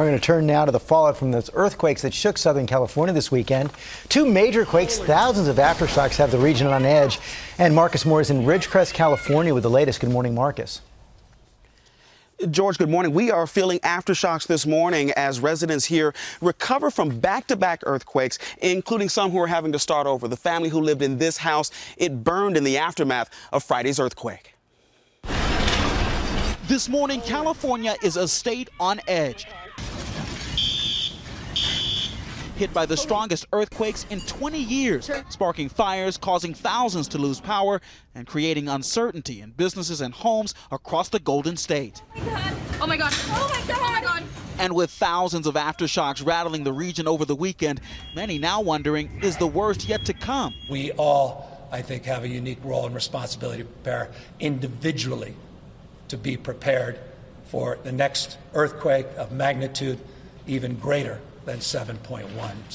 We're going to turn now to the fallout from those earthquakes that shook Southern California this weekend. Two major quakes, thousands of aftershocks have the region on edge. And Marcus Moore is in Ridgecrest, California with the latest. Good morning, Marcus. George, good morning. We are feeling aftershocks this morning as residents here recover from back-to-back earthquakes, including some who are having to start over. The family who lived in this house, it burned in the aftermath of Friday's earthquake. This morning, California is a state on edge, hit by the strongest earthquakes in 20 years, sparking fires, causing thousands to lose power, and creating uncertainty in businesses and homes across the Golden State. Oh my God. Oh my God. Oh my God. And with thousands of aftershocks rattling the region over the weekend, many now wondering, is the worst yet to come? We all, I think, have a unique role and responsibility to prepare individually to be prepared for the next earthquake of magnitude even greater than 7.1.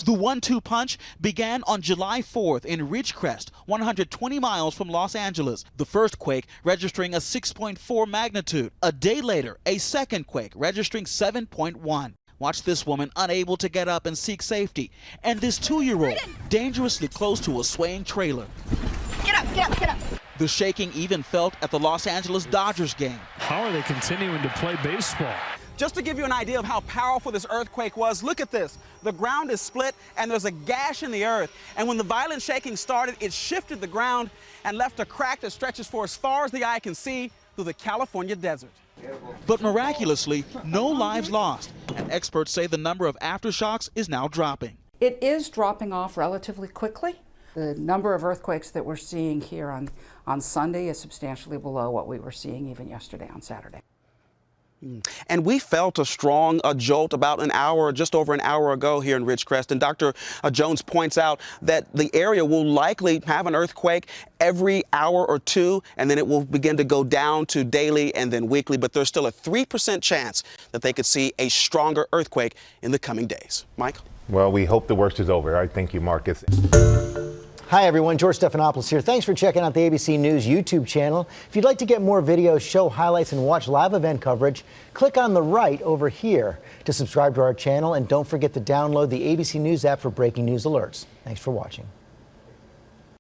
The 1-2 punch began on July 4th in Ridgecrest, 120 miles from Los Angeles. The first quake registering a 6.4 magnitude. A day later, a second quake registering 7.1. Watch this woman unable to get up and seek safety. And this 2-year-old dangerously close to a swaying trailer. Get up, get up, get up. The shaking even felt at the Los Angeles Dodgers game. How are they continuing to play baseball? Just to give you an idea of how powerful this earthquake was, look at this. The ground is split and there's a gash in the earth. And when the violent shaking started, it shifted the ground and left a crack that stretches for as far as the eye can see through the California desert. But miraculously, no lives lost. And experts say the number of aftershocks is now dropping. It is dropping off relatively quickly. The number of earthquakes that we're seeing here on Sunday is substantially below what we were seeing even yesterday on Saturday. And we felt a strong jolt about just over an hour ago here in Ridgecrest. And Dr. Jones points out that the area will likely have an earthquake every hour or two, and then it will begin to go down to daily and then weekly. But there's still a 3% chance that they could see a stronger earthquake in the coming days. Mike? Well, we hope the worst is over. All right, thank you, Marcus. Hi, everyone. George Stephanopoulos here. Thanks for checking out the ABC News YouTube channel. If you'd like to get more videos, show highlights, and watch live event coverage, click on the right over here to subscribe to our channel. And don't forget to download the ABC News app for breaking news alerts. Thanks for watching.